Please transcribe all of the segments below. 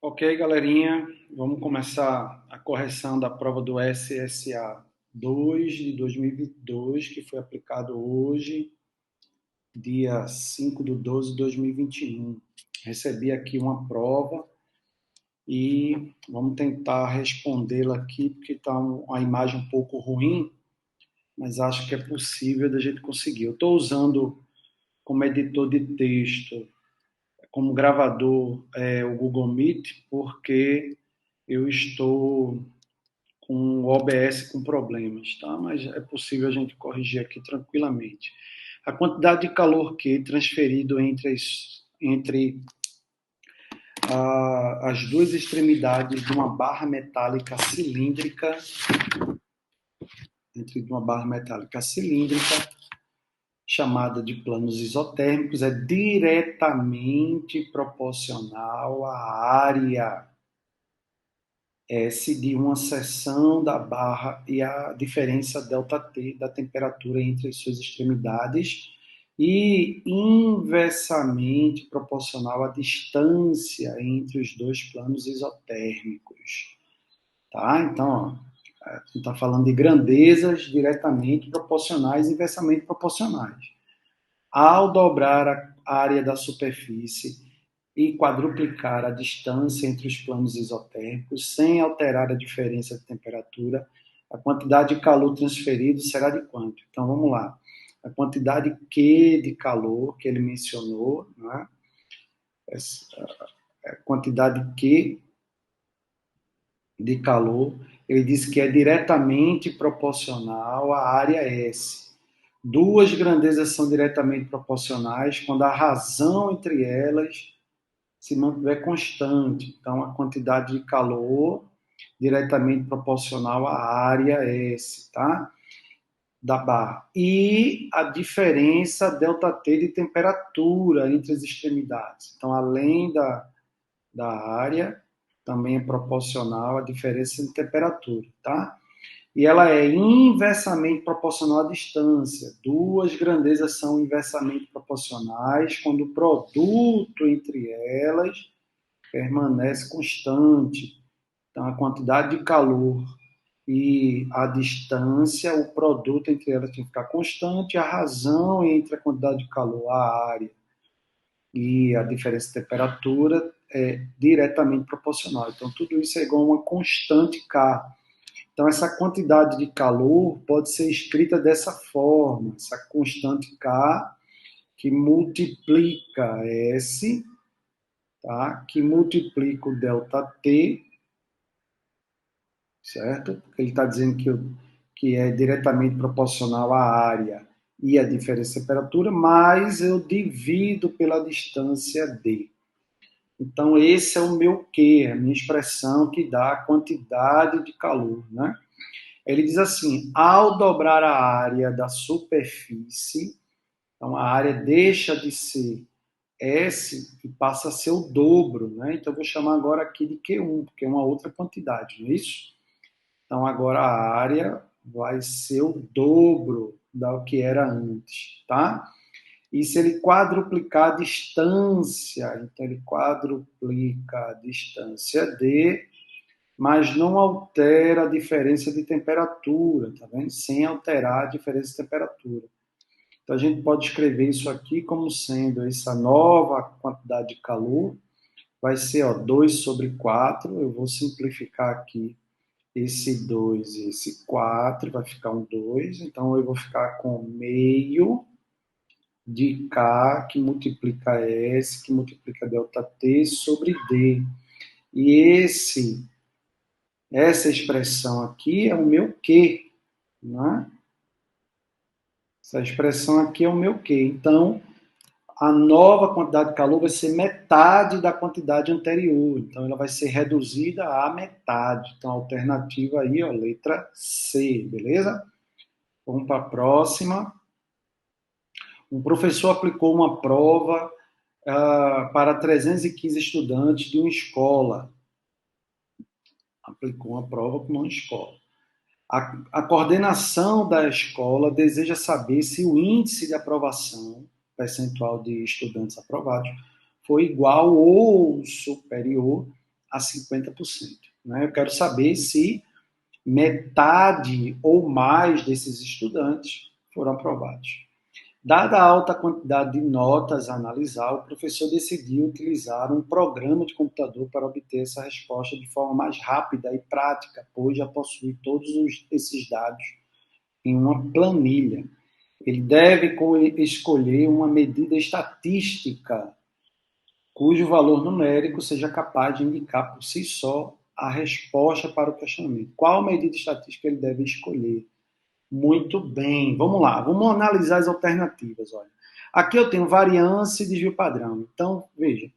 Ok, galerinha, vamos começar a correção da prova do SSA 2 de 2022, que foi aplicado hoje, dia 5 de 12 de 2021. Recebi aqui uma prova e vamos tentar respondê-la aqui, porque está a imagem um pouco ruim, mas acho que é possível da gente conseguir. Eu estou usando como editor de texto, como gravador, o Google Meet, porque eu estou com o OBS com problemas, tá? Mas é possível a gente corrigir aqui tranquilamente. A quantidade de calor Q transferido entre as duas extremidades de uma barra metálica cilíndrica, chamada de planos isotérmicos, é diretamente proporcional à área S de uma seção da barra e a diferença ΔT da temperatura entre as suas extremidades e inversamente proporcional à distância entre os dois planos isotérmicos. Tá? Então, ó, a gente está falando de grandezas diretamente proporcionais e inversamente proporcionais. Ao dobrar a área da superfície e quadruplicar a distância entre os planos isotérmicos, sem alterar a diferença de temperatura, a quantidade de calor transferido será de quanto? Então, vamos lá. A quantidade Q de calor que ele mencionou, né? A quantidade Q de calor, ele disse que é diretamente proporcional à área S. Duas grandezas são diretamente proporcionais quando a razão entre elas se mantiver constante. Então, a quantidade de calor diretamente proporcional à área S, tá? Da barra. E a diferença ΔT de temperatura entre as extremidades. Então, além da área, também é proporcional à diferença de temperatura, tá? E ela é inversamente proporcional à distância. Duas grandezas são inversamente proporcionais quando o produto entre elas permanece constante. Então, a quantidade de calor e a distância, o produto entre elas tem que ficar constante, a razão entre a quantidade de calor, a área e a diferença de temperatura é diretamente proporcional. Então, tudo isso é igual a uma constante K. Então, essa quantidade de calor pode ser escrita dessa forma, essa constante K que multiplica S, tá? Que multiplica o ΔT, certo? Porque ele está dizendo que é diretamente proporcional à área e à diferença de temperatura, mas eu divido pela distância D. Então, esse é o meu Q, a minha expressão que dá a quantidade de calor, né? Ele diz assim, ao dobrar a área da superfície, então a área deixa de ser S e passa a ser o dobro, né? Então, eu vou chamar agora aqui de Q1, porque é uma outra quantidade, não é isso? Então, agora a área vai ser o dobro do que era antes, tá? E se ele quadruplicar a distância, então ele quadruplica a distância D, mas não altera a diferença de temperatura, tá vendo? Sem alterar a diferença de temperatura. Então a gente pode escrever isso aqui como sendo essa nova quantidade de calor, vai ser 2 sobre 4, eu vou simplificar aqui esse 2 e esse 4, vai ficar um 2, então eu vou ficar com meio de K, que multiplica S, que multiplica ΔT sobre D. E essa expressão aqui é o meu Q, né? Essa expressão aqui é o meu Q. Então, a nova quantidade de calor vai ser metade da quantidade anterior. Então, ela vai ser reduzida à metade. Então, a alternativa aí, ó, letra C, beleza? Vamos para a próxima. Um professor aplicou uma prova para 315 estudantes de uma escola. Aplicou uma prova para uma escola. A coordenação da escola deseja saber se o índice de aprovação, percentual de estudantes aprovados, foi igual ou superior a 50%. Né? Eu quero saber se metade ou mais desses estudantes foram aprovados. Dada a alta quantidade de notas a analisar, o professor decidiu utilizar um programa de computador para obter essa resposta de forma mais rápida e prática, pois já possui todos esses dados em uma planilha. Ele deve escolher uma medida estatística cujo valor numérico seja capaz de indicar por si só a resposta para o questionamento. Qual medida estatística ele deve escolher? Muito bem, vamos lá, vamos analisar as alternativas. Olha. Aqui eu tenho variância e desvio padrão. Então, veja,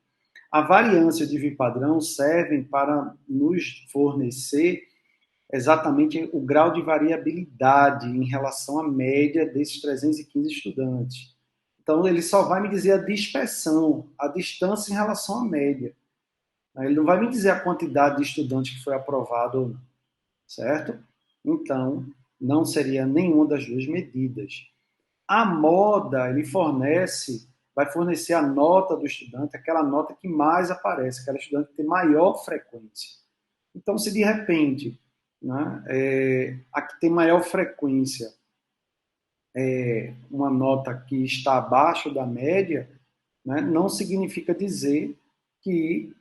a variância e o desvio padrão servem para nos fornecer exatamente o grau de variabilidade em relação à média desses 315 estudantes. Então, ele só vai me dizer a dispersão, a distância em relação à média. Ele não vai me dizer a quantidade de estudantes que foi aprovado ou não, certo? Então, não seria nenhuma das duas medidas. A moda, ele vai fornecer a nota do estudante, aquela nota que mais aparece, aquela estudante que tem maior frequência. Então, se de repente, né, a que tem maior frequência uma nota que está abaixo da média, né, não significa dizer que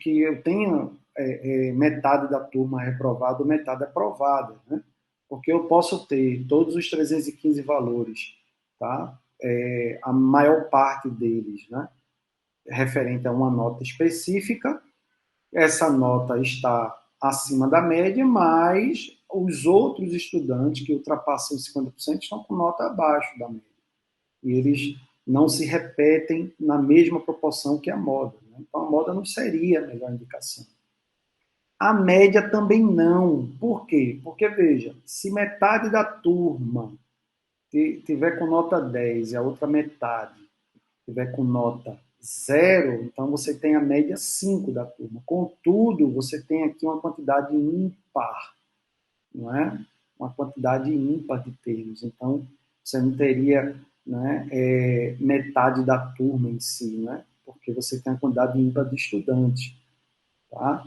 que eu tenha metade da turma reprovada ou metade aprovada, né? Porque eu posso ter todos os 315 valores, tá? A maior parte deles, né, referente a uma nota específica, essa nota está acima da média, mas os outros estudantes que ultrapassam 50% estão com nota abaixo da média. E eles não se repetem na mesma proporção que a moda. Né? Então, a moda não seria a melhor indicação. A média também não. Por quê? Porque, veja, se metade da turma tiver com nota 10 e a outra metade tiver com nota 0, então você tem a média 5 da turma. Contudo, você tem aqui uma quantidade ímpar, não é? Uma quantidade ímpar de termos. Então, você não teria, né, metade da turma em si, né? Porque você tem a quantidade ímpar de estudantes. Tá?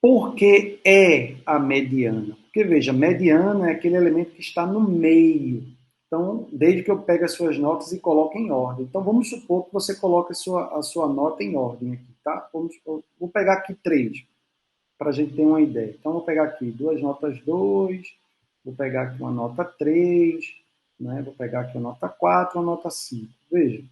Por que é a mediana? Porque, veja, a mediana é aquele elemento que está no meio. Então, desde que eu pegue as suas notas e coloque em ordem. Então, vamos supor que você coloque a sua nota em ordem aqui, tá? Vou pegar aqui 3, para a gente ter uma ideia. Então, vou pegar aqui duas notas 2, vou pegar aqui uma nota 3, né? Vou pegar aqui uma nota 4, uma nota 5. Veja,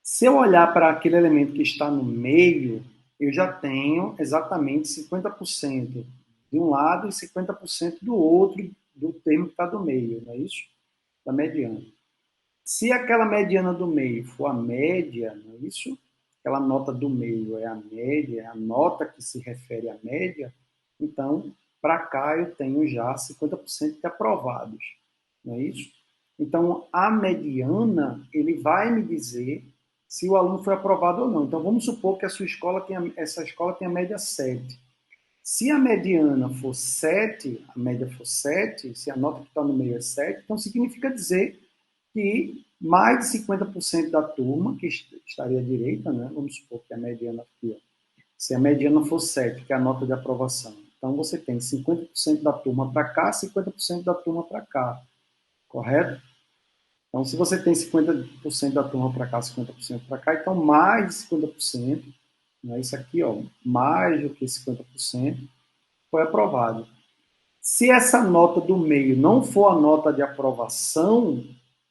se eu olhar para aquele elemento que está no meio, eu já tenho exatamente 50% de um lado e 50% do outro, do termo que está do meio, não é isso? Da mediana. Se aquela mediana do meio for a média, não é isso? Aquela nota do meio é a média, é a nota que se refere à média, então, para cá eu tenho já 50% de aprovados, não é isso? Então, a mediana, ele vai me dizer se o aluno foi aprovado ou não. Então, vamos supor que essa escola tenha média 7. Se a mediana for 7, a média for 7, se a nota que está no meio é 7, então significa dizer que mais de 50% da turma, que estaria à direita, né? Vamos supor que a mediana aqui, ó, se a mediana for 7, que é a nota de aprovação, então você tem 50% da turma para cá, 50% da turma para cá, correto? Então, se você tem 50% da turma para cá, 50% para cá, então mais de 50%, né, isso aqui, ó, mais do que 50%, foi aprovado. Se essa nota do meio não for a nota de aprovação,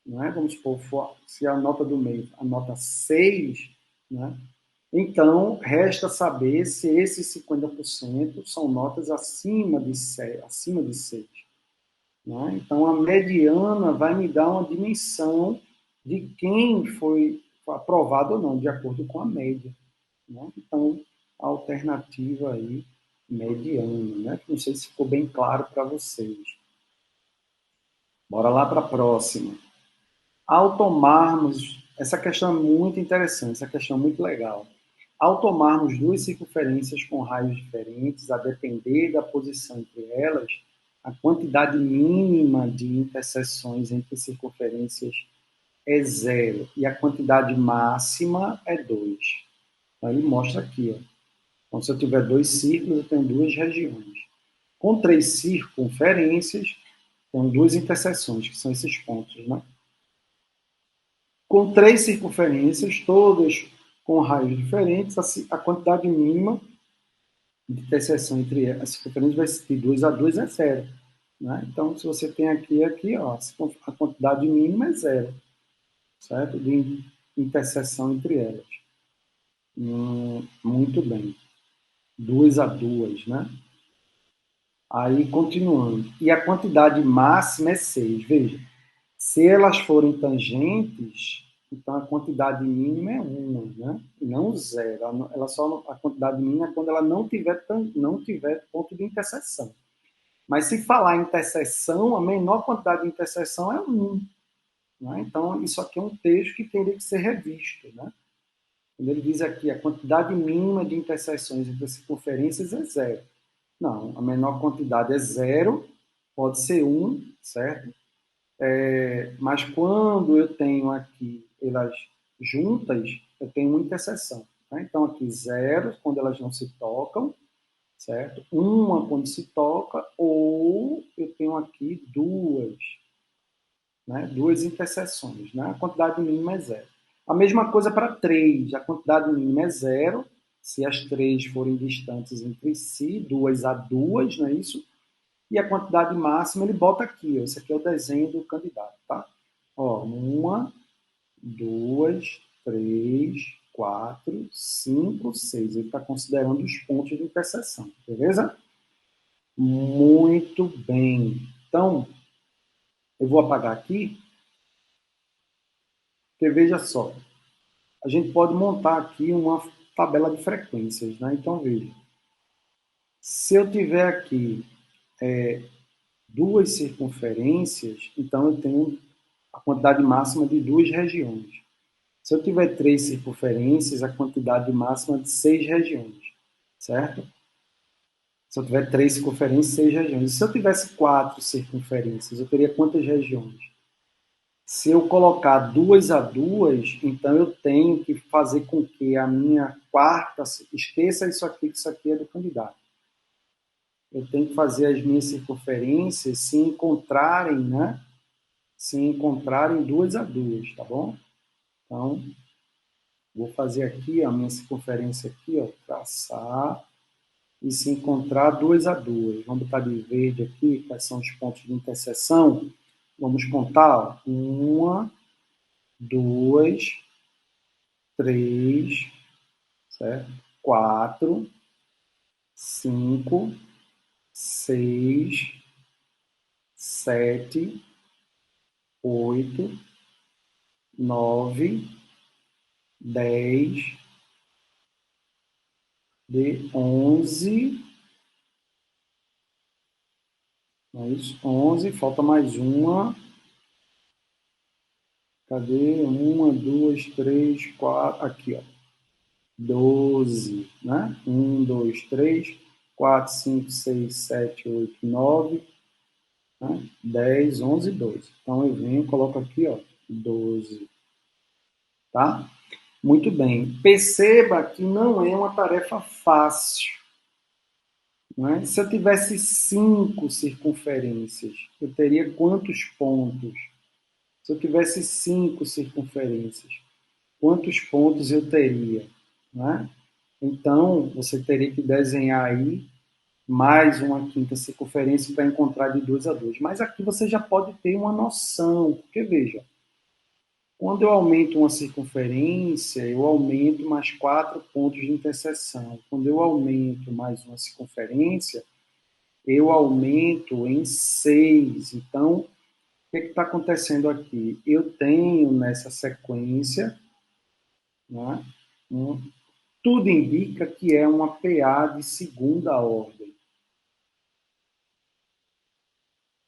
né, vamos supor, se a nota do meio, a nota 6, né, então resta saber se esses 50% são notas acima de 6. Acima de 6. Né? Então, a mediana vai me dar uma dimensão de quem foi aprovado ou não, de acordo com a média. Né? Então, a alternativa aí, mediana. Né? Não sei se ficou bem claro para vocês. Bora lá para a próxima. Ao tomarmos, essa questão é muito interessante, essa questão é muito legal. Ao tomarmos duas circunferências com raios diferentes, a depender da posição entre elas, a quantidade mínima de interseções entre circunferências é 0 e a quantidade máxima é 2. Então, ele mostra aqui, ó. Então, se eu tiver 2 círculos, eu tenho 2 regiões. Com 3 circunferências, tenho 2 interseções, que são esses pontos, né? Com 3 circunferências, todas com raios diferentes, a quantidade mínima de interseção entre as circunferências vai ser de 2 a 2 é zero. Né? Então, se você tem aqui, ó, a quantidade mínima é zero, certo? De interseção entre elas. Muito bem. 2 a 2, né? Aí, continuando. E a quantidade máxima é 6. Veja, se elas forem tangentes, então a quantidade mínima é 1, né? E não 0. Ela só, a quantidade mínima é quando ela não tiver ponto de interseção. Mas se falar em interseção, a menor quantidade de interseção é 1. Né? Então, isso aqui é um texto que teria que ser revisto. Né? Quando ele diz aqui a quantidade mínima de interseções entre as circunferências é 0. Não, a menor quantidade é 0, pode ser 1, certo? Mas quando eu tenho aqui elas juntas, eu tenho uma interseção. Tá? Então, aqui 0, quando elas não se tocam, certo? Uma quando se toca, ou eu tenho aqui duas, né? Duas interseções. Né? A quantidade mínima é 0. A mesma coisa para 3. A quantidade mínima é 0, se as 3 forem distantes entre si, 2 a 2, não é isso? E a quantidade máxima ele bota aqui. Ó. Esse aqui é o desenho do candidato. Tá? Ó, 1, 2, 3, 4, 5, 6. Ele está considerando os pontos de interseção. Beleza? Muito bem. Então, eu vou apagar aqui, porque veja só, a gente pode montar aqui uma tabela de frequências, né? Então, veja, se eu tiver aqui duas circunferências, então eu tenho a quantidade máxima de 2 regiões. Se eu tiver 3 circunferências, a quantidade máxima de 6 regiões, certo? Se eu tiver 3 circunferências, 6 regiões. E se eu tivesse 4 circunferências, eu teria quantas regiões? Se eu colocar 2 a 2, então eu tenho que fazer com que a minha quarta, esqueça que isso aqui é do candidato. Eu tenho que fazer as minhas circunferências se encontrarem, né? Se encontrarem 2 a 2, tá bom? Então, vou fazer aqui a minha circunferência aqui, ó, traçar e se encontrar 2 a 2. Vamos botar de verde aqui, quais são os pontos de interseção. Vamos contar, 1, 2, 3, certo? 4, 5, 6, 7, 8, 9, 10, de 11, não é isso? 11, falta mais uma. Cadê? Uma, duas, três, quatro, aqui, ó. 12, né? 1, 2, 3, 4, 5, 6, 7, 8, 9, né? 10, 11, 12. Então, eu venho e coloco aqui, ó, 12, tá? Muito bem. Perceba que não é uma tarefa fácil. Não é? Se eu tivesse 5 circunferências, eu teria quantos pontos? Se eu tivesse 5 circunferências, quantos pontos eu teria? Não é? Então, você teria que desenhar aí mais uma quinta circunferência para encontrar de 2 a 2. Mas aqui você já pode ter uma noção, porque veja, quando eu aumento uma circunferência, eu aumento mais 4 pontos de interseção. Quando eu aumento mais uma circunferência, eu aumento em 6. Então, o que está acontecendo aqui? Eu tenho nessa sequência, né, tudo indica que é uma PA de segunda ordem.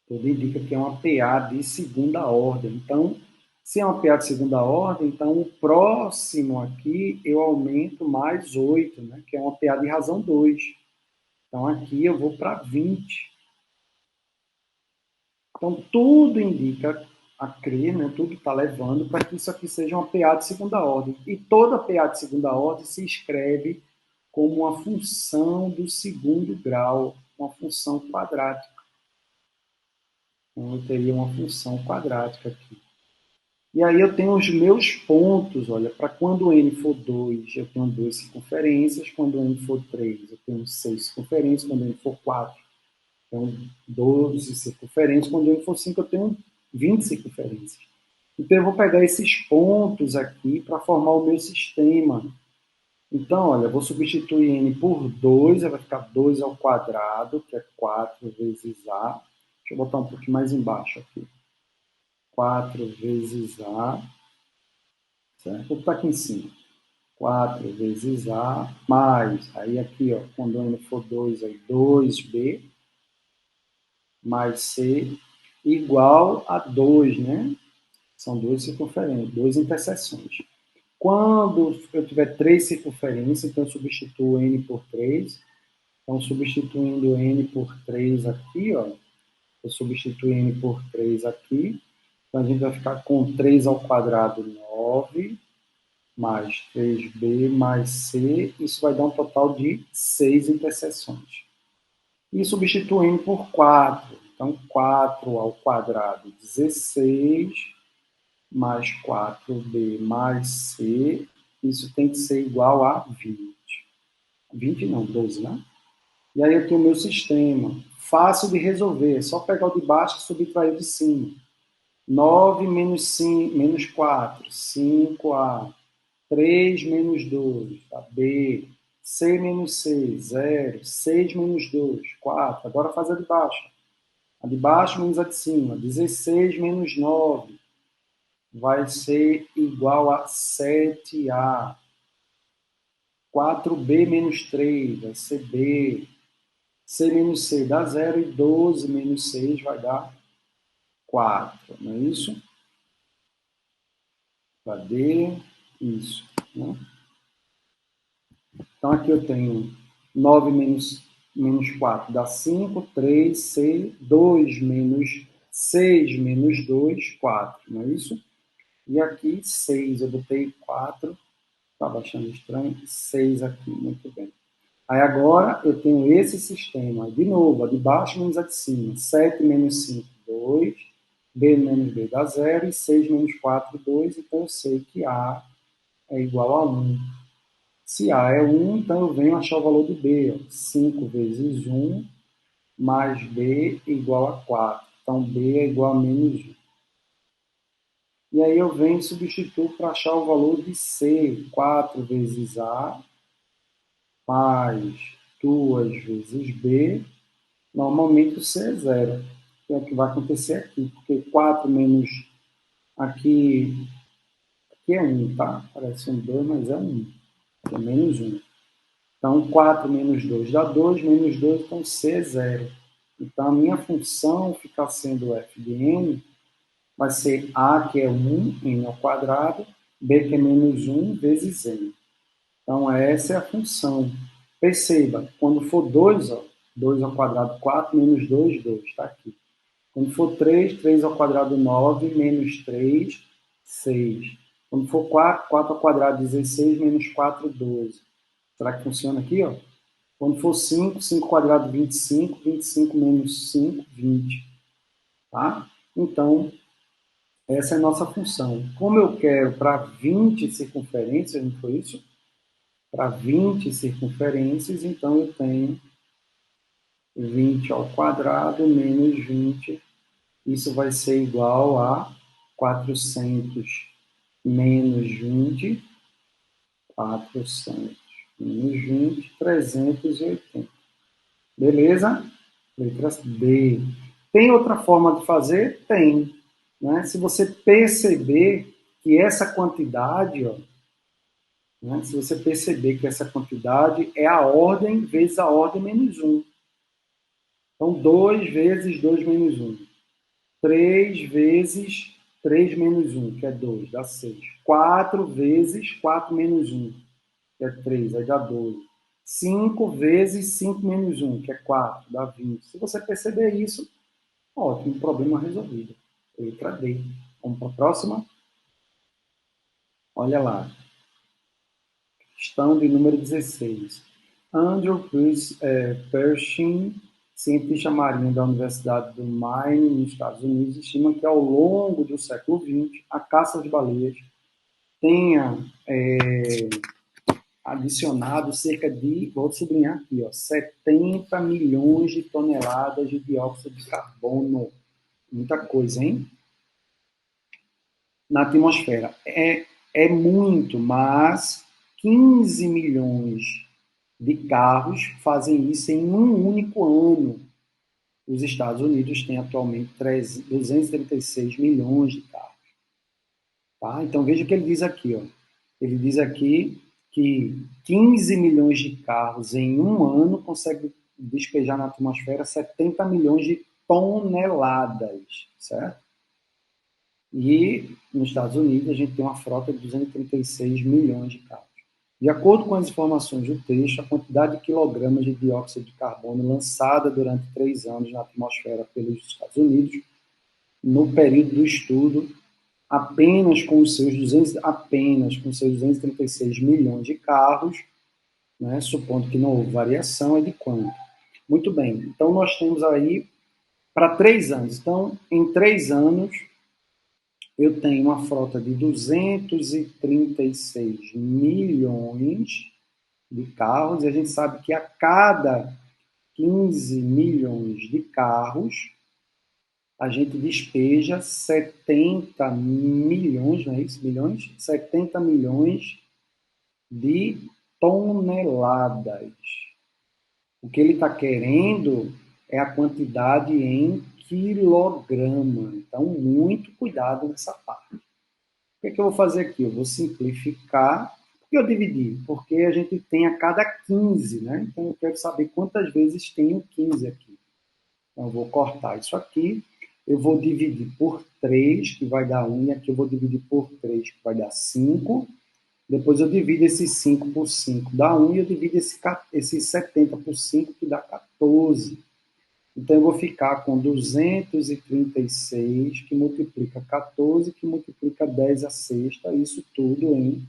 Tudo indica que é uma PA de segunda ordem. Então, se é uma PA de segunda ordem, então o próximo aqui eu aumento mais 8, né? Que é uma PA de razão 2. Então, aqui eu vou para 20. Então, tudo indica, a crer, né, tudo está levando para que isso aqui seja uma PA de segunda ordem. E toda PA de segunda ordem se escreve como uma função do segundo grau, uma função quadrática. Então, eu teria uma função quadrática aqui. E aí eu tenho os meus pontos, olha, para quando n for 2, eu tenho 2 circunferências, quando n for 3, eu tenho 6 circunferências, quando n for 4, eu tenho 12 circunferências, quando n for 5, eu tenho 20 circunferências. Então eu vou pegar esses pontos aqui para formar o meu sistema. Então, olha, eu vou substituir n por 2, vai ficar 2 ao quadrado, que é 4 vezes a. Deixa eu botar um pouquinho mais embaixo aqui. 4 vezes a, certo? Vou botar aqui em cima. 4 vezes a, mais, aí aqui, ó, quando n for 2, aí 2b, mais c, igual a 2, né? São duas circunferências, duas interseções. Quando eu tiver 3 circunferências, então eu substituo n por 3. Então, substituindo n por 3 aqui, ó, eu substituo n por 3 aqui. Então, a gente vai ficar com 3 ao quadrado, 9, mais 3b mais c. Isso vai dar um total de 6 interseções. E substituo n por 4. Então, 4 ao quadrado, 16, mais 4b mais c, isso tem que ser igual a 20. 20 não, 12, né? E aí eu tenho o meu sistema. Fácil de resolver, é só pegar o de baixo e subtrair o de cima. 9 menos 5, menos 4, 5a. 3 menos 2, tá? B. C menos C, 0. 6 menos 2, 4. Agora faz a de baixo. A de baixo menos a de cima. 16 menos 9 vai ser igual a 7A. 4B menos 3 vai ser B. C menos C dá 0 e 12 menos 6 vai dar 4. Não é isso? Cadê? Isso. Né? Então, aqui eu tenho 9 menos 4 dá 5, 3, C, 2 menos 6 menos 2, 4. Não é isso? E aqui 6, eu botei 4. Estava achando estranho. 6 aqui, muito bem. Aí agora eu tenho esse sistema. De novo, a de baixo menos a de cima. 7 menos 5, 2. B menos B dá 0. E 6 menos 4, 2. Então eu sei que A é igual a 1. Se A é 1, então eu venho achar o valor de B. 5 vezes 1 mais B igual a 4. Então B é igual a menos 1. E aí eu venho e substituo para achar o valor de C. 4 vezes A mais 2 vezes B. Normalmente o C é 0. Que é o que vai acontecer aqui. Porque 4 menos aqui é 1, tá? Parece um 2, mas é 1. É menos 1. Então, 4 menos 2 dá 2, menos 2, então C é 0. Então, a minha função ficar sendo f de n vai ser A, que é 1, n ao quadrado, B, que é menos 1, vezes n. Então, essa é a função. Perceba, quando for 2, ó, 2 ao quadrado, 4, menos 2, 2, está aqui. Quando for 3, 3 ao quadrado, 9, menos 3, 6. Quando for 4, 4 ao quadrado, 16, menos 4, 12. Será que funciona aqui? Ó? Quando for 5, 5 ao quadrado, 25, 25 menos 5, 20. Tá? Então, essa é a nossa função. Como eu quero para 20 circunferências, não foi isso? Para 20 circunferências, então eu tenho 20 ao quadrado menos 20. Isso vai ser igual a 400 menos 20. 400 menos 20, 380. Beleza? Letra B. Tem outra forma de fazer? Tem. Né? Se você perceber que essa quantidade, ó, né? Se você perceber que essa quantidade é a ordem vezes a ordem menos 1. Então, 2 vezes 2 menos 1. 3 vezes 3 menos 1, que é 2, dá 6. 4 vezes 4 menos 1, que é 3, aí dá 12. 5 vezes 5 menos 1, que é 4, dá 20. Se você perceber isso, ótimo, problema resolvido. Letra D. Vamos para a próxima? Olha lá. Questão de número 16. Andrew Pershing, cientista marinho da Universidade do Maine, nos Estados Unidos, estima que ao longo do século XX, a caça às baleias tenha adicionado cerca de, vou sublinhar aqui, 70 milhões de toneladas de dióxido de carbono. Muita coisa, hein? Na atmosfera. É muito, mas 15 milhões de carros fazem isso em um único ano. Os Estados Unidos têm atualmente 236 milhões de carros. Tá? Então, veja o que ele diz aqui. Ó. Ele diz aqui que 15 milhões de carros em um ano conseguem despejar na atmosfera 70 milhões de toneladas, certo? E nos Estados Unidos a gente tem uma frota de 236 milhões de carros. De acordo com as informações do texto, a quantidade de quilogramas de dióxido de carbono lançada durante 3 anos na atmosfera pelos Estados Unidos, no período do estudo, apenas com os seus 236 milhões de carros, né, supondo que não houve variação, é de quanto? Muito bem, então nós temos aí para 3 anos. Então, em 3 anos, eu tenho uma frota de 236 milhões de carros, e a gente sabe que a cada 15 milhões de carros, a gente despeja 70 milhões, não é isso? Milhões? 70 milhões de toneladas. O que ele está querendo é a quantidade em quilograma. Então, muito cuidado nessa parte. O que é que eu vou fazer aqui? Eu vou simplificar. Por que eu dividi? Porque a gente tem a cada 15, né? Então, eu quero saber quantas vezes tem o 15 aqui. Então, eu vou cortar isso aqui. Eu vou dividir por 3, que vai dar 1, e aqui eu vou dividir por 3, que vai dar 5. Depois eu divido esse 5 por 5, dá 1, e eu divido esse 70 por 5, que dá 14. Então, eu vou ficar com 236, que multiplica 14, que multiplica 10 a sexta, isso tudo em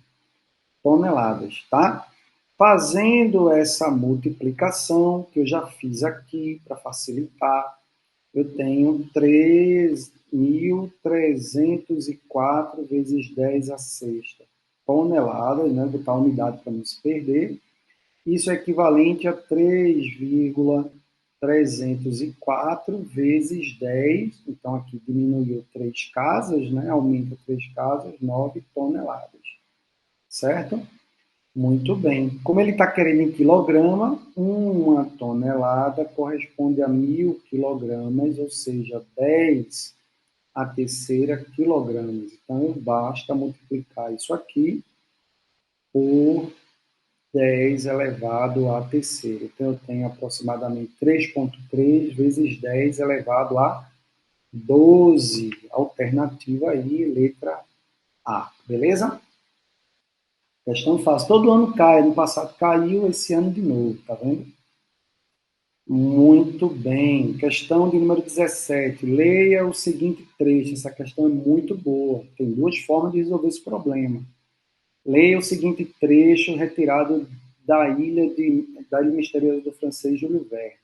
toneladas, tá? Fazendo essa multiplicação, que eu já fiz aqui para facilitar, eu tenho 3.304 vezes 10 a sexta toneladas, né? Vou botar a unidade para não se perder. Isso é equivalente a 3,304 vezes 10. Então, aqui diminuiu 3 casas, né? Aumenta 3 casas, 9 toneladas. Certo? Muito bem. Como ele está querendo em quilograma, uma tonelada corresponde a 1.000 quilogramas, ou seja, 10 a terceira quilogramas. Então, basta multiplicar isso aqui por 10 elevado à terceira. Então, eu tenho aproximadamente 3,3 vezes 10 elevado a 12. Alternativa aí, letra A. Beleza? Questão fácil. Todo ano cai. Ano passado caiu, esse ano de novo. Tá vendo? Muito bem. Questão de número 17. Leia o seguinte trecho. Essa questão é muito boa. Tem 2 formas de resolver esse problema. Leia o seguinte trecho retirado da Ilha Misteriosa do francês Júlio Verne.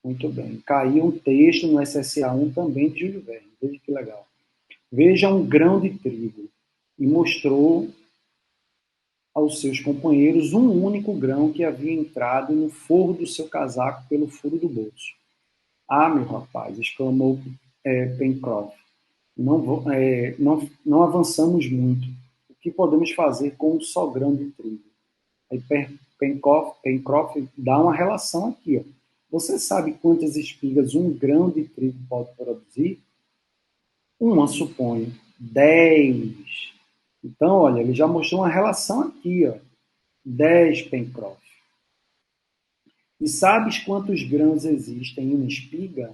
Muito bem. Caiu um texto no SSA1 também de Júlio Verne. Veja que legal. Veja um grão de trigo e mostrou aos seus companheiros um único grão que havia entrado no forro do seu casaco pelo furo do bolso. Ah, meu rapaz, exclamou Pencroff, não avançamos muito. O que podemos fazer com um só grão de trigo? Aí Pencroff dá uma relação aqui. Ó. Você sabe quantas espigas um grão de trigo pode produzir? Uma, suponho. 10. Então, olha, ele já mostrou uma relação aqui. Ó. 10, Pencroff. E sabes quantos grãos existem em uma espiga?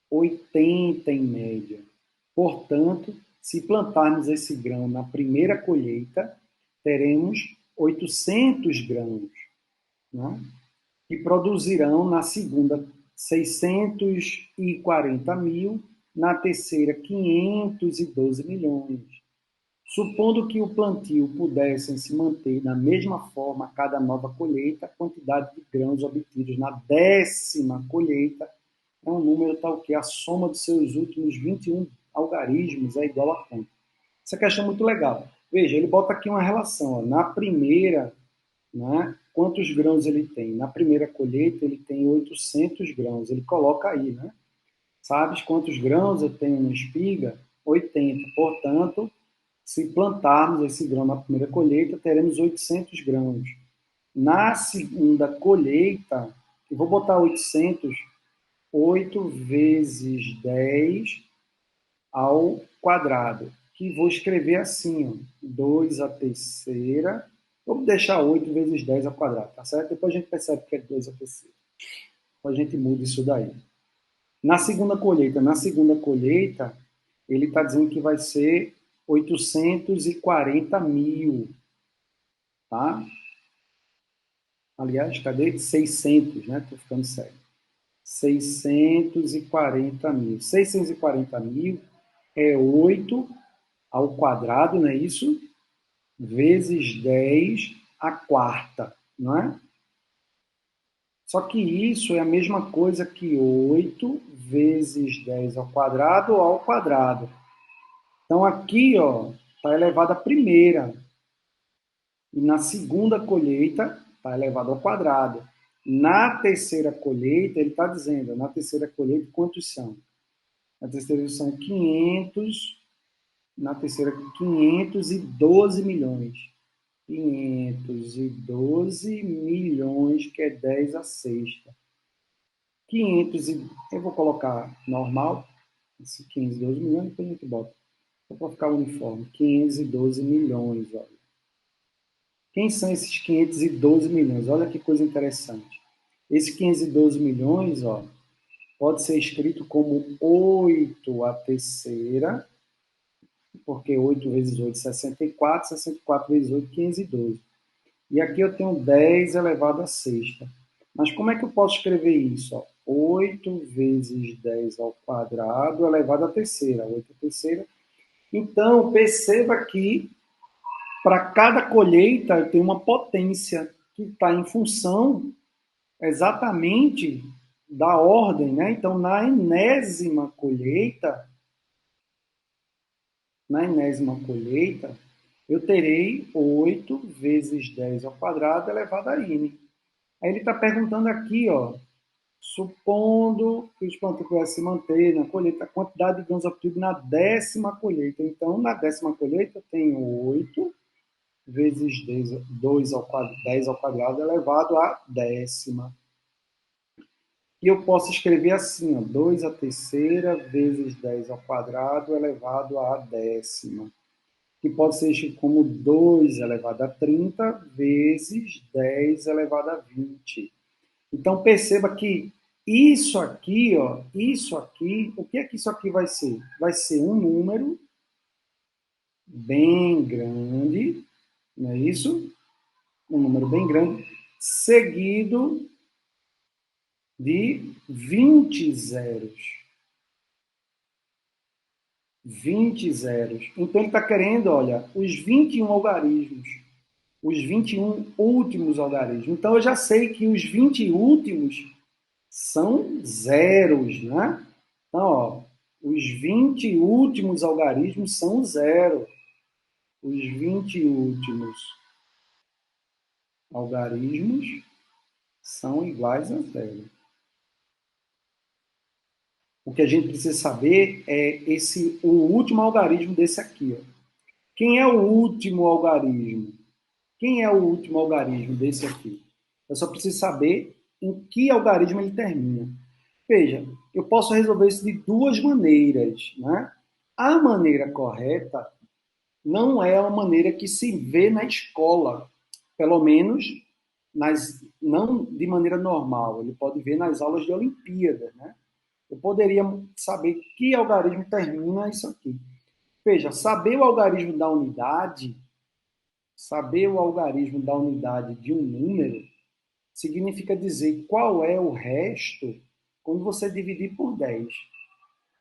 80 em média. Portanto, se plantarmos esse grão na primeira colheita, teremos 800 grãos, né? Que produzirão na segunda 640 mil na terceira 512 milhões. Supondo que o plantio pudesse se manter da mesma forma a cada nova colheita, a quantidade de grãos obtidos na 10ª colheita é um número tal que a soma dos seus últimos 21 algarismos é igual a quanto? Essa questão é muito legal. Veja, ele bota aqui uma relação. Ó. Na primeira, né, quantos grãos ele tem? Na primeira colheita, ele tem 800 grãos. Ele coloca aí, né? Sabes quantos grãos eu tenho na espiga? 80. Portanto, se plantarmos esse grão na primeira colheita, teremos 800 grãos. Na segunda colheita, eu vou botar 800, 8 vezes 10 ao quadrado, que vou escrever assim, ó, 2 à terceira, vou deixar 8 vezes 10 ao quadrado, tá certo? Depois a gente percebe que é 2 à terceira. Depois a gente muda isso daí. Na segunda colheita, ele está dizendo que vai ser 840 mil, tá? Aliás, cadê? 600, né? Estou ficando sério. 640 mil. 640 mil é 8 ao quadrado, não é isso? Vezes 10 à quarta, não é? Só que isso é a mesma coisa que 8 vezes 10 ao quadrado ou ao quadrado. Então aqui, ó, está elevado à primeira. E na segunda colheita está elevado ao quadrado. Na terceira colheita, ele está dizendo, na terceira colheita, quantos são? Na terceira são 500, na terceira 512 milhões. 512 milhões, que é 10 à sexta. 500 eu vou colocar normal, 512 milhões, depois a gente bota. Só para ficar uniforme. 512 milhões, olha. Quem são esses 512 milhões? Olha que coisa interessante. Esses 512 milhões, ó, pode ser escrito como 8 à terceira, porque 8 vezes 8 é 64, 64 vezes 8, 512. E aqui eu tenho 10 elevado à sexta. Mas como é que eu posso escrever isso? Ó? 8 vezes 10 ao quadrado elevado à terceira. 8 à terceira. Então, perceba que para cada colheita tem uma potência que está em função exatamente da ordem, né? Então, na enésima colheita, eu terei 8 vezes 10 ao quadrado elevado a n. Aí ele está perguntando aqui, ó, supondo que os plantas pudessem se manter na colheita, a quantidade de grãos obtidos na 10ª colheita. Então, na 10ª colheita, eu tenho 8 vezes 2 ao quadrado, 10 ao quadrado elevado a 10ª. E eu posso escrever assim, ó, 2 à terceira vezes 10 ao quadrado elevado a 10ª. Que pode ser escrito como 2 elevado a 30 vezes 10 elevado a 20. Então, perceba que isso aqui, ó, isso aqui, o que é que isso aqui vai ser? Vai ser um número bem grande, não é isso? Um número bem grande, seguido de 20 zeros. 20 zeros. Então, ele está querendo, olha, os 21 algarismos, os 21 últimos algarismos. Então, eu já sei que os 20 últimos são zeros, né? Então, ó, os 20 últimos algarismos são zero. Os 20 últimos algarismos são iguais a zero. O que a gente precisa saber é o último algarismo desse aqui. Ó. Quem é o último algarismo? Quem é o último algarismo desse aqui? Eu só preciso saber em que algarismo ele termina. Veja, eu posso resolver isso de duas maneiras. Né? A maneira correta não é uma maneira que se vê na escola, pelo menos não de maneira normal. Ele pode ver nas aulas de Olimpíada. Né? Eu poderia saber que algarismo termina isso aqui. Veja, saber o algarismo da unidade de um número significa dizer qual é o resto quando você dividir por 10.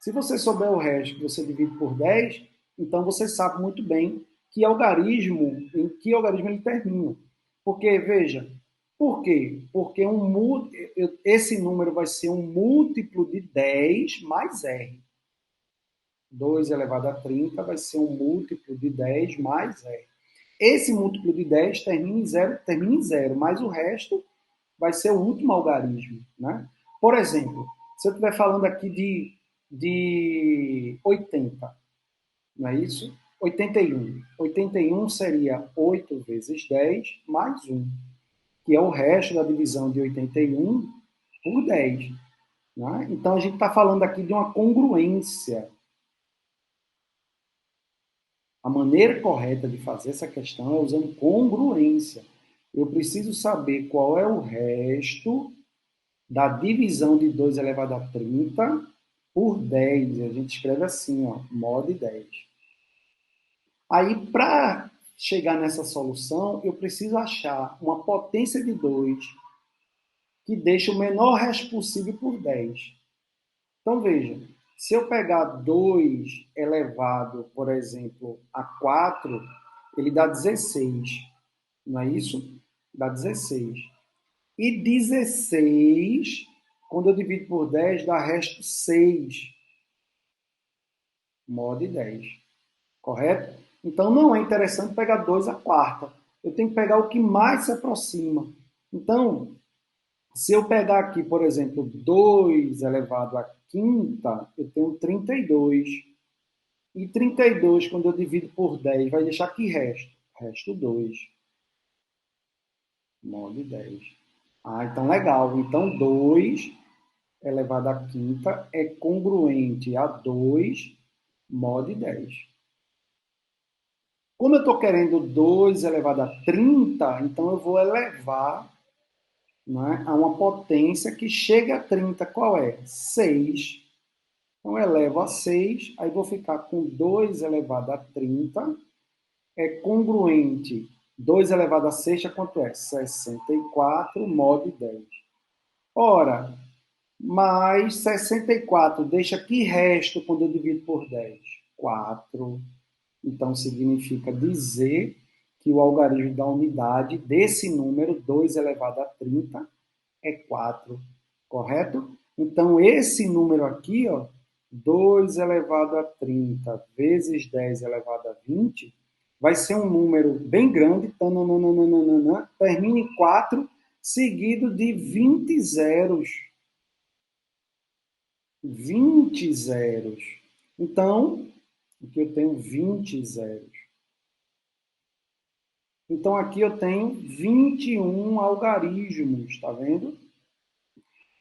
Se você souber o resto que você divide por 10, então você sabe muito bem em que algarismo ele termina. Porque, veja, por quê? Porque esse número vai ser um múltiplo de 10 mais R. 2 elevado a 30 vai ser um múltiplo de 10 mais R. Esse múltiplo de 10 termina em zero, mas o resto vai ser o último algarismo. Né? Por exemplo, se eu estiver falando aqui de 80, não é isso? 81. 81 seria 8 vezes 10 mais 1, que é o resto da divisão de 81 por 10. Né? Então, a gente está falando aqui de uma congruência. A maneira correta de fazer essa questão é usando congruência. Eu preciso saber qual é o resto da divisão de 2 elevado a 30 por 10. A gente escreve assim, ó, mod 10. Aí, para chegar nessa solução, eu preciso achar uma potência de 2 que deixe o menor resto possível por 10. Então, veja, se eu pegar 2 elevado, por exemplo, a 4, ele dá 16, não é isso? Dá 16. E 16, quando eu divido por 10, dá resto 6, mod 10. Correto? Então, não é interessante pegar 2 a quarta. Eu tenho que pegar o que mais se aproxima. Então, se eu pegar aqui, por exemplo, 2 elevado à quinta, eu tenho 32. E 32, quando eu divido por 10, vai deixar que resto? Resto 2. Mod 10. Ah, então legal. Então, 2 elevado à quinta é congruente a 2 mod 10. Como eu estou querendo 2 elevado a 30, então eu vou elevar, né, a uma potência que chega a 30. Qual é? 6. Então, eu elevo a 6, aí vou ficar com 2 elevado a 30, é congruente. 2 elevado a 6 é quanto é? 64 mod 10. Ora, mais 64 deixa que resto quando eu divido por 10? 4. Então, significa dizer que o algarismo da unidade desse número, 2 elevado a 30, é 4. Correto? Então, esse número aqui, ó, 2 elevado a 30 vezes 10 elevado a 20, vai ser um número bem grande, termina em 4, seguido de 20 zeros. 20 zeros. Então, aqui eu tenho 20 zeros. Então, aqui eu tenho 21 algarismos, está vendo?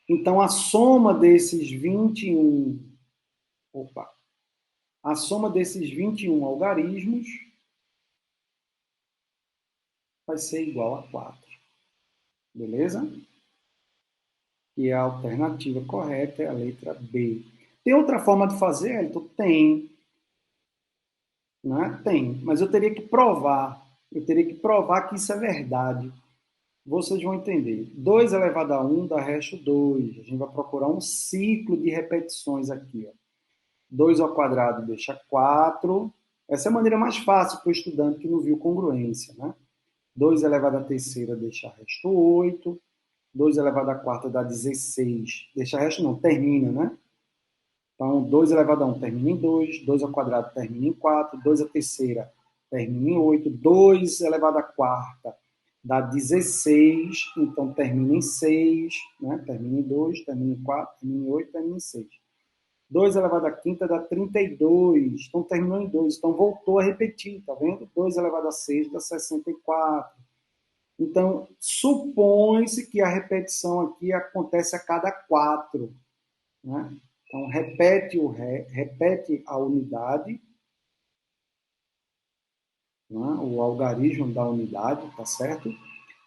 Então, a soma desses 21, opa, a soma desses 21 algarismos vai ser igual a 4. Beleza? E a alternativa correta é a letra B. Tem outra forma de fazer, Elton? Tem. Né? Tem. Mas eu teria que provar. Eu teria que provar que isso é verdade. Vocês vão entender. 2 elevado a 1 dá resto 2. A gente vai procurar um ciclo de repetições aqui. Ó. 2 ao quadrado deixa 4. Essa é a maneira mais fácil para o estudante que não viu congruência. Né? 2 elevado à terceira deixa resto 8. 2 elevado à quarta dá 16. Deixa resto não, termina, né? Então, 2 elevado a 1 termina em 2. 2 ao quadrado termina em 4. 2 à terceira termina em 8. 2 elevado à quarta dá 16. Então, termina em 6. Né? Termina em 2, termina em 4, termina em 8, termina em 6. 2 elevado à quinta dá 32. Então, terminou em 2. Então, voltou a repetir, tá vendo? 2 elevado a 6 dá 64. Então, supõe-se que a repetição aqui acontece a cada 4. Né? Então, repete a unidade, né? O algarismo da unidade, tá certo?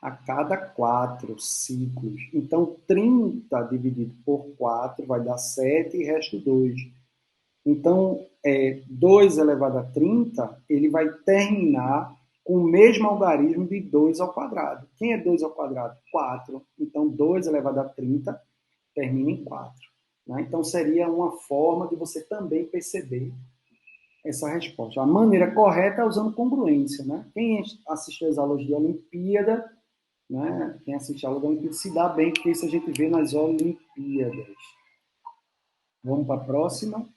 A cada 4 ciclos. Então, 30 dividido por 4 vai dar 7 e resto 2. Então, 2 elevado a 30, ele vai terminar com o mesmo algarismo de 2 ao quadrado. Quem é 2 ao quadrado? 4. Então, 2 elevado a 30 termina em 4. né? Então, seria uma forma de você também perceber essa resposta. A maneira correta é usando congruência, né? Quem assistiu às aulas de Olimpíada, né? Quem assiste a aula da Olimpíada se dá bem, porque isso a gente vê nas Olimpíadas. Vamos para a próxima.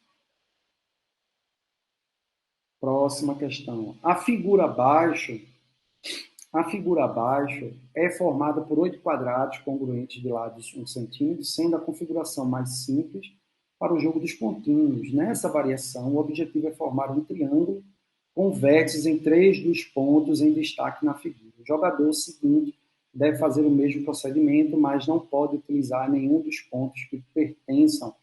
Próxima questão. A figura abaixo é formada por 8 quadrados congruentes de lados 1 centímetro, sendo a configuração mais simples para o jogo dos pontinhos. Nessa variação, o objetivo é formar um triângulo com vértices em 3 dos pontos em destaque na figura. O jogador seguinte deve fazer o mesmo procedimento, mas não pode utilizar nenhum dos pontos que pertençam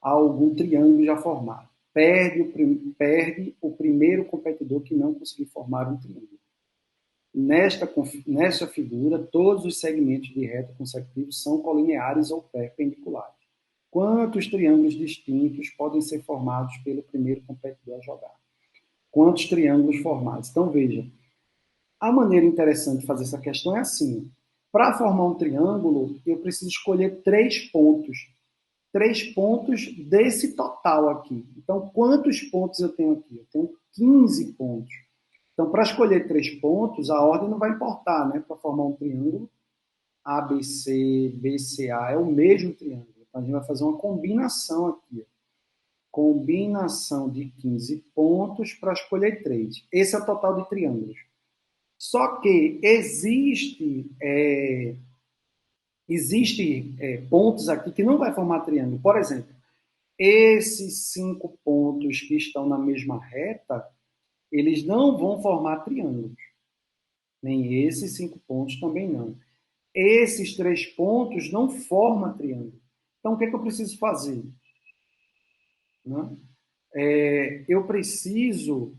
a algum triângulo já formado. Perde o primeiro competidor que não conseguir formar um triângulo. Nesta figura, todos os segmentos de reta consecutivos são colineares ou perpendiculares. Quantos triângulos distintos podem ser formados pelo primeiro competidor a jogar? Quantos triângulos formados? Então, veja, a maneira interessante de fazer essa questão é assim. Para formar um triângulo, eu preciso escolher 3 pontos. 3 pontos desse total aqui. Então, quantos pontos eu tenho aqui? Eu tenho 15 pontos. Então, para escolher 3 pontos, a ordem não vai importar, né? Para formar um triângulo, ABC, BCA é o mesmo triângulo. Então, a gente vai fazer uma combinação aqui. Combinação de 15 pontos para escolher 3. Esse é o total de triângulos. Só que existe pontos aqui que não vai formar triângulo. Por exemplo, esses 5 pontos que estão na mesma reta, eles não vão formar triângulos. Nem esses 5 pontos também não. Esses 3 pontos não formam triângulo. Então, o que eu preciso fazer? Né? Eu preciso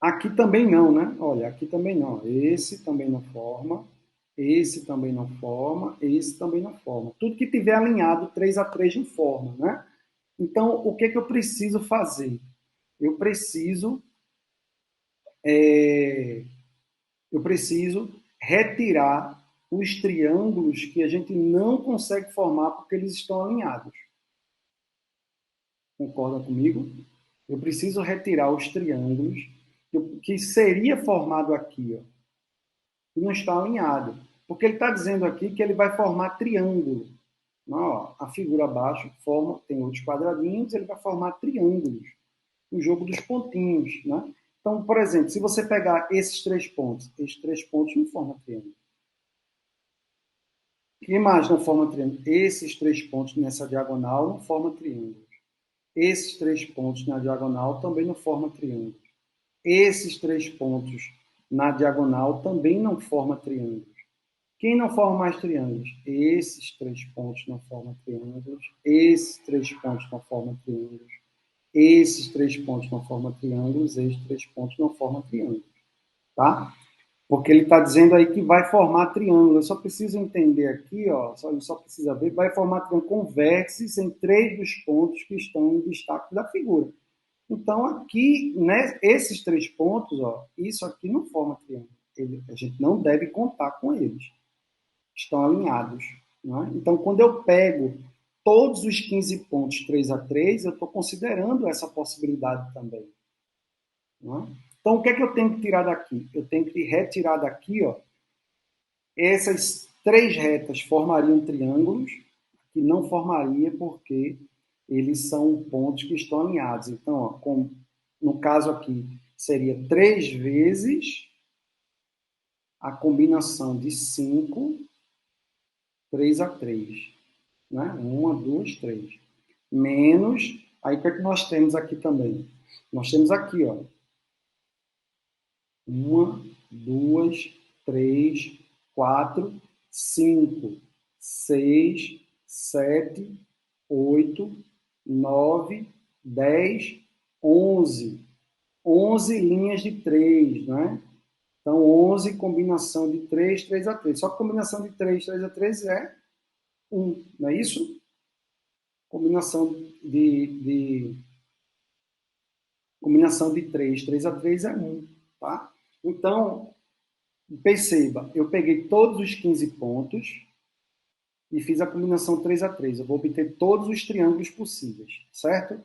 aqui também não, né? Olha, aqui também não. Esse também não forma, esse também não forma, esse também não forma. Tudo que tiver alinhado 3 a 3 não forma, né? Então, o que eu preciso fazer? Eu preciso retirar os triângulos que a gente não consegue formar porque eles estão alinhados. Concorda comigo? Eu preciso retirar os triângulos que seria formado aqui, ó, que não está alinhado. Porque ele está dizendo aqui que ele vai formar triângulo. Ó, a figura abaixo tem outros quadradinhos, ele vai formar triângulos. O jogo dos pontinhos, né? Então, por exemplo, se você pegar esses 3 pontos não formam triângulo. Que mais não forma triângulo? Esses 3 pontos nessa diagonal não formam triângulo. Esses 3 pontos na diagonal também não formam triângulo. Esses 3 pontos na diagonal também não formam triângulos. Quem não forma mais triângulos? Esses 3 pontos não formam triângulos. Esses 3 pontos não formam triângulos. Esses 3 pontos não formam triângulos. Esses 3 pontos não formam triângulos. Tá? Porque ele está dizendo aí que vai formar triângulo. Eu só preciso entender aqui, ó, só precisa ver, vai formar triângulo com vértices em 3 dos pontos que estão em destaque da figura. Então, aqui, né, esses 3 pontos, ó, isso aqui não forma triângulo. A gente não deve contar com eles. Estão alinhados. Né? Então, quando eu pego todos os 15 pontos 3 a 3, eu estou considerando essa possibilidade também. Né? Então, o que eu tenho que tirar daqui? Eu tenho que retirar daqui, ó, essas 3 retas formariam triângulos, que não formaria porque eles são pontos que estão alinhados. Então, ó, no caso aqui, seria 3 vezes a combinação de 5, 3 a 3. Né? 1, 2, 3. Menos, aí o que é que nós temos aqui também? Nós temos aqui, ó, 1, 2, 3, 4, 5, 6, 7, 8, 9, 10, 11. 11 linhas de 3, né? Então, 11 combinação de 3, 3 a 3. Só que combinação de 3, 3 a 3 é 1, não é isso? Combinação combinação de 3, 3 a 3 é 1, tá? Então, Perceba, eu peguei todos os 15 pontos e fiz a combinação 3 a 3. Eu vou obter todos os triângulos possíveis, certo?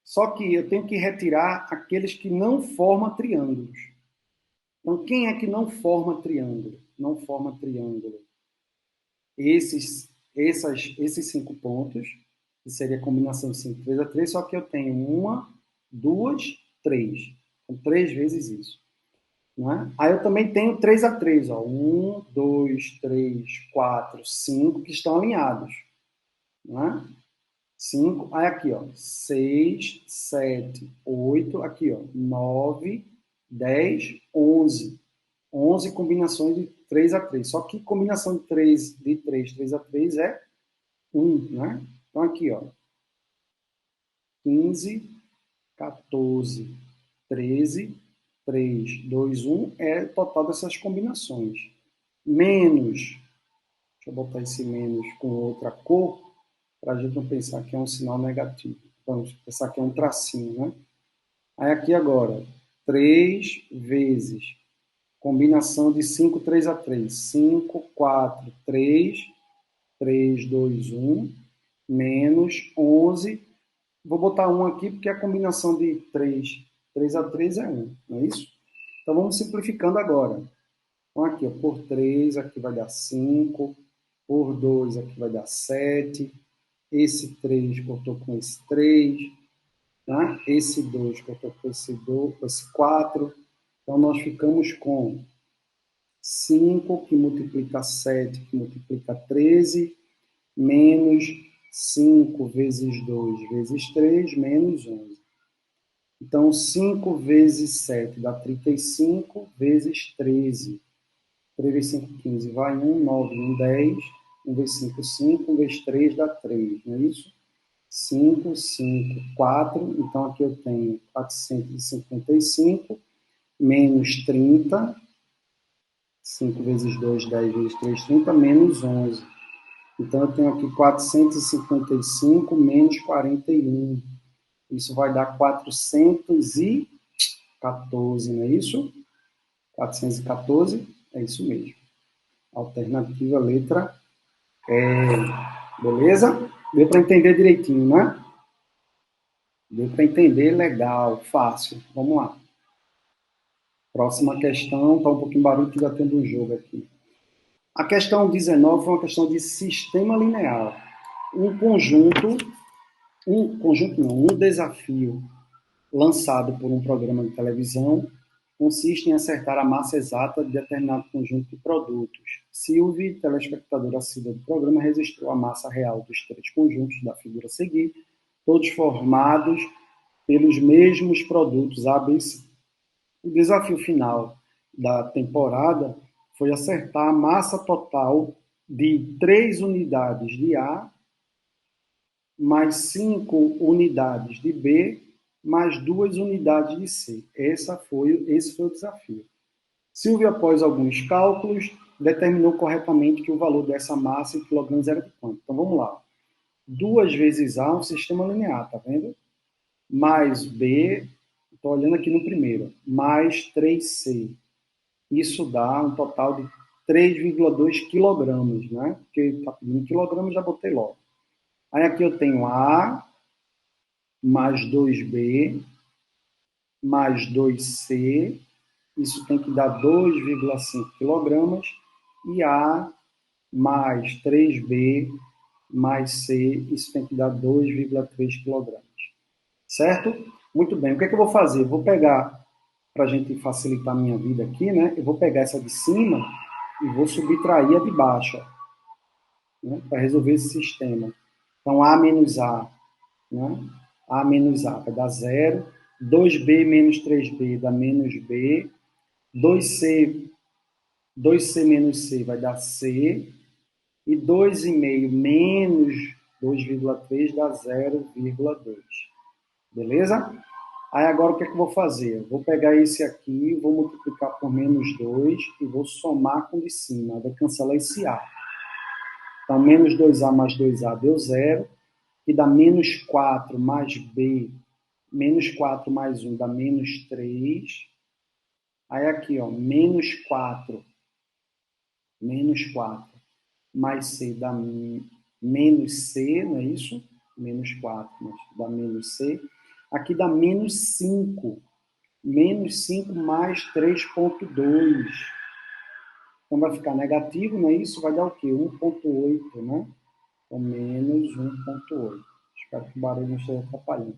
Só que eu tenho que retirar aqueles que não formam triângulos. Então, quem é que não forma triângulo? Não forma triângulo. Esses 5 pontos, que seria a combinação de 5, 3 a 3, só que eu tenho 1, 2, 3. Então, 3 vezes isso. Né? Aí eu também tenho 3 a 3. 1, 2, 3, 4, 5, que estão alinhados. Né? 5, aí aqui, ó, 6, 7, 8, aqui, ó, 9, 10, 11. 11 combinações de 3 a 3. Só que combinação de 3 a 3 é 1, né? Então aqui, ó, 15, 14, 13, 3, 2, 1 é o total dessas combinações. Menos, deixa eu botar esse menos com outra cor, para a gente não pensar que é um sinal negativo. Vamos pensar que é um tracinho, né? Aí aqui agora, 3 vezes combinação de 5, 3 a 3. 5, 4, 3, 3, 2, 1, menos 11. Vou botar 1 aqui porque a combinação de 3 a 3 é 1, não é isso? Então vamos simplificando agora. Então aqui, ó, por 3, aqui vai dar 5, por 2, aqui vai dar 7, esse 3 cortou com esse 3, tá? Esse 2 cortou com esse 2, com esse 4. Então nós ficamos com 5, que multiplica 7, que multiplica 13, menos 5 vezes 2 vezes 3, menos 11. Então, 5 vezes 7 dá 35, vezes 13. 3 vezes 5, 15, vai 1, 9, 1, 10. 1 vezes 5, 5. 1 vezes 3 dá 3, não é isso? 5, 5, 4. Então, aqui eu tenho 455, menos 30. 5 vezes 2, 10 vezes 3, 30, menos 11. Então, eu tenho aqui 455 menos 41. Isso vai dar 414, não é isso? 414, é isso mesmo. Alternativa letra E. Beleza? Deu para entender direitinho, né? Deu para entender legal, fácil. Vamos lá. Próxima questão, está um pouquinho barulho que já tendo um jogo aqui. A questão 19 foi uma questão de sistema linear. Um desafio lançado por um programa de televisão consiste em acertar a massa exata de determinado conjunto de produtos. Silvio, telespectador assíduo do programa, registrou a massa real dos 3 conjuntos da figura a seguir, todos formados pelos mesmos produtos A, B e C. O desafio final da temporada foi acertar a massa total de 3 unidades de A, mais 5 unidades de B, mais 2 unidades de C. Esse foi o desafio. Silvio, após alguns cálculos, determinou corretamente que o valor dessa massa em quilogramas era de quanto? Então, vamos lá. 2 vezes A, um sistema linear, tá vendo? Mais B, estou olhando aqui no primeiro, mais 3C. Isso dá um total de 3,2 quilogramas, né? Porque está pedindo quilogramas, já botei logo. Aí aqui eu tenho A, mais 2B, mais 2C, isso tem que dar 2,5 kg, e A mais 3B mais C, isso tem que dar 2,3 kg. Certo? Muito bem. O que é que eu vou fazer? Eu vou pegar, para a gente facilitar a minha vida aqui, né? Eu vou pegar essa de cima e vou subtrair a de baixo, né? Para resolver esse sistema. Então, A menos A, né? A menos A vai dar 0. 2B menos 3B dá menos B. 2C, 2C menos C vai dar C. E 2,5 menos 2,3 dá 0,2. Beleza? Aí agora o que é que eu vou fazer? Eu vou pegar esse aqui, vou multiplicar por menos 2 e vou somar com o de cima. Vai cancelar esse A. Então, menos 2A mais 2A deu 0. E dá menos 4 mais B, menos 4 mais 1 dá menos 3. Aí aqui, ó, menos 4 mais C dá menos C, não é isso? Menos 4 dá menos C. Aqui dá menos 5. Menos 5 mais 3,2. Então vai ficar negativo, não é isso? Vai dar o quê? 1,8, né? Então, menos 1,8. Espero que o barulho não esteja atrapalhando.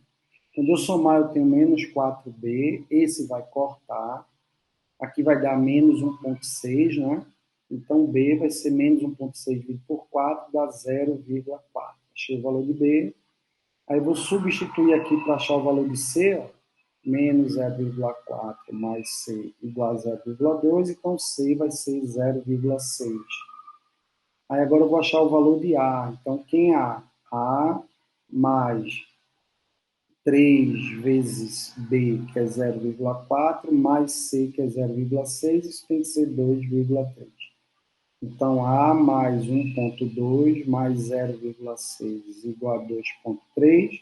Quando eu somar, eu tenho menos 4b. Esse vai cortar. Aqui vai dar menos 1,6, né? Então, B vai ser menos 1,6 dividido por 4, dá 0,4. Achei o valor de B. Aí eu vou substituir aqui para achar o valor de C, ó. Menos 0,4 mais C igual a 0,2, então C vai ser 0,6. Aí agora eu vou achar o valor de A. Então, quem é A? A mais 3 vezes B, que é 0,4, mais C, que é 0,6, isso tem que ser 2,3. Então, A mais 1,2 mais 0,6 igual a 2,3.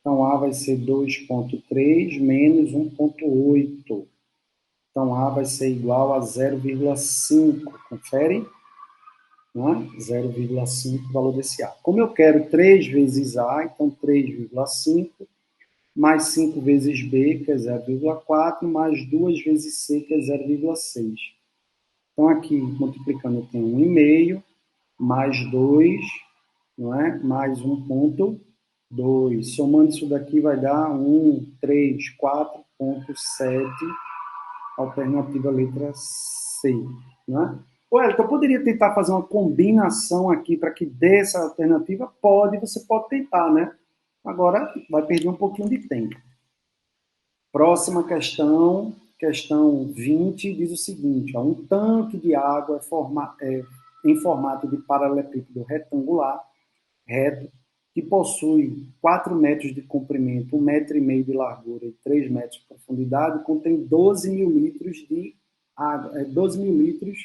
Então, A vai ser 2,3 menos 1,8. Então, A vai ser igual a 0,5. Confere? Né? 0,5 o valor desse A. Como eu quero 3 vezes A, então 3,5 mais 5 vezes B, que é 0,4, mais 2 vezes C, que é 0,6. Então, aqui, multiplicando, eu tenho 1,5, mais 2, não é? Mais 1,2. Somando isso daqui, vai dar 1, 3, 4,7, alternativa letra C. Não é? Ô, Elton, eu poderia tentar fazer uma combinação aqui para que dê essa alternativa? Pode, você pode tentar, né? Agora vai perder um pouquinho de tempo. Próxima questão, questão 20, diz o seguinte: ó, um tanque de água em formato de paralelepípedo retangular, reto, que possui 4 metros de comprimento, 1,5 metro de largura e 3 metros de profundidade, contém 12 mil litros de água. 12 mil litros,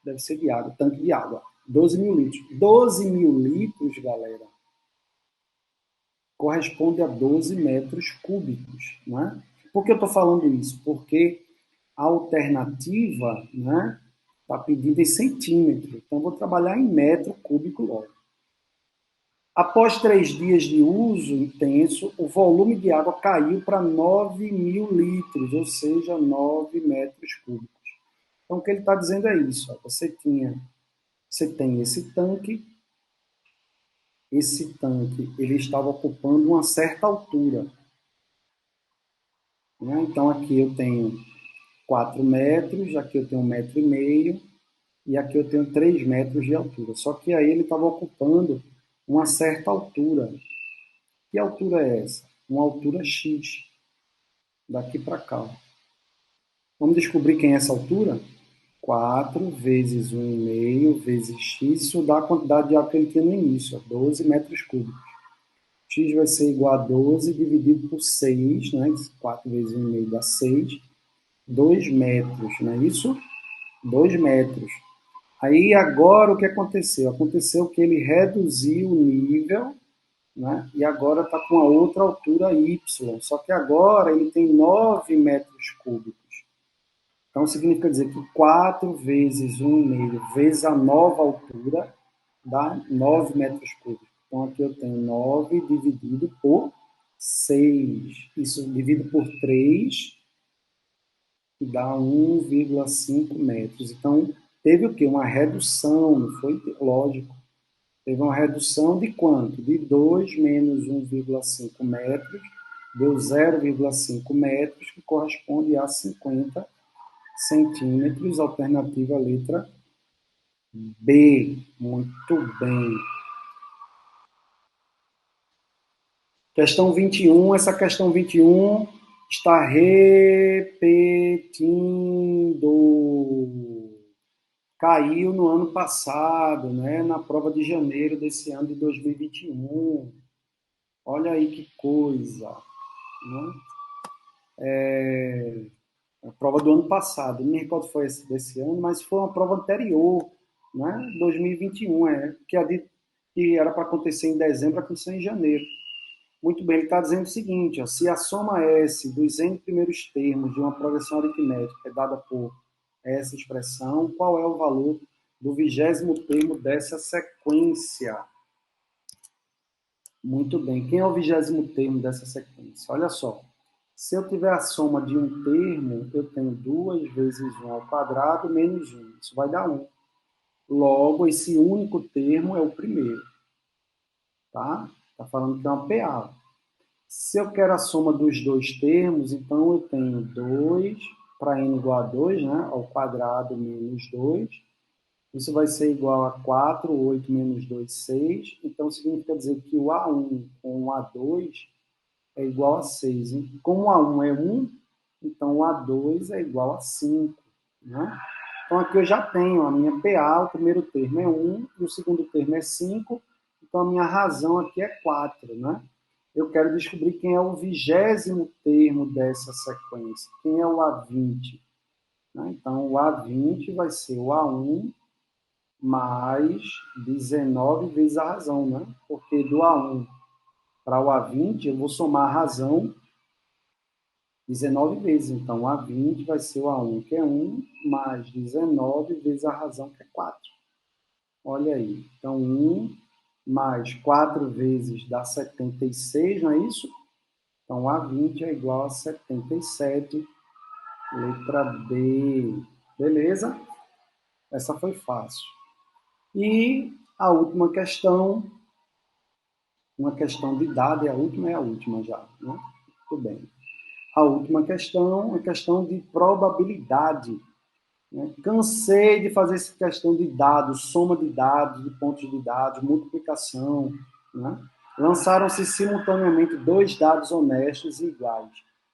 deve ser de água, tanque de água. 12 mil litros. 12 mil litros, galera, corresponde a 12 metros cúbicos. Né? Por que eu estou falando isso? Porque a alternativa, né, está pedida em centímetro. Então, vou trabalhar em metro cúbico logo. Após 3 dias de uso intenso, o volume de água caiu para 9 mil litros, ou seja, 9 metros cúbicos. Então, o que ele está dizendo é isso. Ó, você tem esse tanque ele estava ocupando uma certa altura. Né? Então, aqui eu tenho 4 metros, aqui eu tenho 1,5 metro, e aqui eu tenho 3 metros de altura. Só que aí ele estava ocupando uma certa altura. Que altura é essa? Uma altura X, daqui para cá. Vamos descobrir quem é essa altura? 4 vezes 1,5 vezes x, isso dá a quantidade de água que ele tinha no início, 12 metros cúbicos. X vai ser igual a 12 dividido por 6, né? 4 vezes 1,5 dá 6. 2 metros, não é isso? 2 metros. Aí agora o que aconteceu? Aconteceu que ele reduziu o nível, né? E agora está com a outra altura y. Só que agora ele tem 9 metros cúbicos. Então significa dizer que 4 vezes 1,5 vezes a nova altura dá 9 metros cúbicos. Então aqui eu tenho 9 dividido por 6. Isso dividido por 3 que dá 1,5 metros. Então, teve o quê? Uma redução, não foi lógico. Teve uma redução de quanto? De 2 menos 1,5 metros, deu 0,5 metros, que corresponde a 50 centímetros, alternativa letra B. Muito bem. Questão 21, essa questão 21 está repetindo. Caiu no ano passado, né, na prova de janeiro desse ano de 2021. Olha aí que coisa. Né? A prova do ano passado, não me recordo se foi desse ano, mas foi uma prova anterior, né, 2021, que era para acontecer em dezembro, aconteceu em janeiro. Muito bem, ele está dizendo o seguinte, ó, se a soma S dos n primeiros termos de uma progressão aritmética é dada por essa expressão, qual é o valor do 20º termo dessa sequência? Muito bem, quem é o 20º termo dessa sequência? Olha só, se eu tiver a soma de um termo, eu tenho 2 vezes 1 ao quadrado menos 1, isso vai dar 1. Logo, esse único termo é o primeiro, tá? Está falando que é uma PA. Se eu quero a soma dos dois termos, então eu tenho 2 para n igual a 2, né? Ao quadrado menos 2. Isso vai ser igual a 4, 8 menos 2, 6. Então, significa dizer que o A1 com o A2 é igual a 6. Hein? Como o A1 é 1, então o A2 é igual a 5. Né? Então, aqui eu já tenho a minha PA, o primeiro termo é 1 e o segundo termo é 5. Então, a minha razão aqui é 4. Né? Eu quero descobrir quem é o 20º termo dessa sequência. Quem é o A20? Né? Então, o A20 vai ser o A1 mais 19 vezes a razão, né? Porque do A1 para o A20, eu vou somar a razão 19 vezes. Então, o A20 vai ser o A1, que é 1, mais 19 vezes a razão, que é 4. Olha aí. Então, 1 mais 4 vezes dá 76, não é isso? Então, A20 é igual a 77, letra B. Beleza? Essa foi fácil. E a última questão, uma questão de dado, e a última é a última já. Né? Muito bem. A última questão é a questão de probabilidade. Né? Cansei de fazer essa questão de dados, soma de dados, de pontos de dados, multiplicação. Né? Lançaram-se simultaneamente 2 dados honestos e iguais.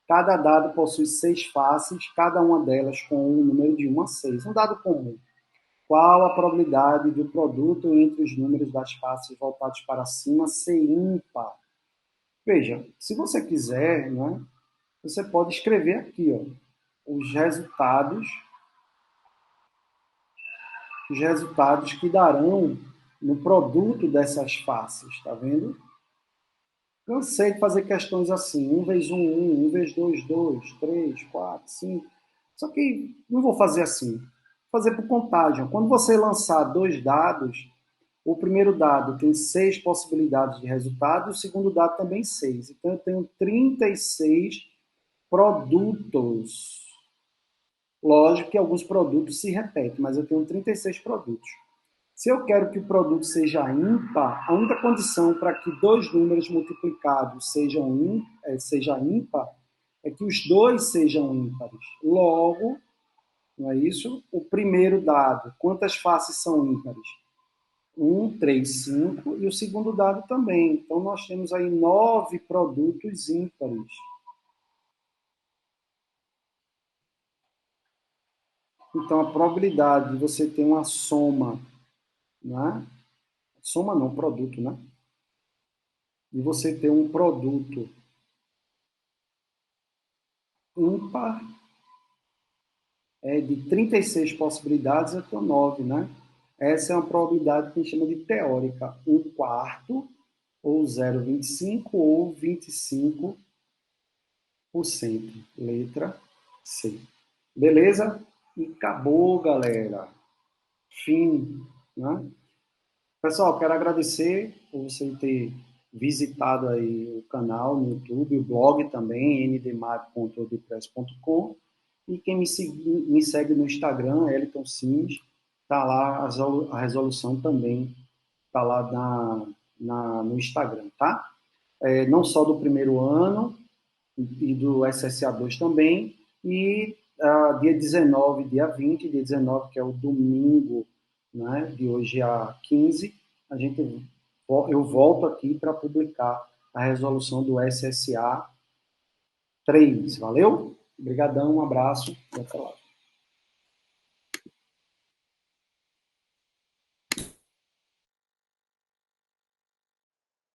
Cada dado possui 6 faces, cada uma delas com um número de 1 a 6. Um dado comum. Qual a probabilidade do produto entre os números das faces voltados para cima ser ímpar? Veja, se você quiser, né, você pode escrever aqui, ó, os resultados que darão no produto dessas faces, tá vendo? Cansei de fazer questões assim, 1 vezes 1, 1, 1 vezes 2, 2, 3, 4, 5. Só que não vou fazer assim. Vou fazer por contagem. Quando você lançar 2 dados, o primeiro dado tem 6 possibilidades de resultado, o segundo dado também 6. Então, eu tenho 36 produtos. Lógico que alguns produtos se repetem, mas eu tenho 36 produtos. Se eu quero que o produto seja ímpar, a única condição para que 2 números multiplicados seja ímpar é que os 2 sejam ímpares. Logo, não é isso? O primeiro dado, quantas faces são ímpares? 1, 3, 5, e o segundo dado também. Então, nós temos aí 9 produtos ímpares. Então, a probabilidade de você ter uma soma, né? Soma não, produto, né? De você ter um produto ímpar é de 36 possibilidades, eu tenho 9, né? Essa é uma probabilidade que a gente chama de teórica. 1/4, ou 0,25, ou 25%. Letra C. Beleza? E acabou, galera. Fim. Né? Pessoal, quero agradecer por você ter visitado aí o canal no YouTube, o blog também, ndmar.wordpress.com. E quem me segue no Instagram, Eliton Sims, tá lá a resolução também, tá lá no Instagram, tá? Não só do primeiro ano, e do SSA2 também, e dia 19, dia 20, dia 19, que é o domingo, né, de hoje a 15, eu volto aqui para publicar a resolução do SSA 3. Valeu? Obrigadão, um abraço e até lá.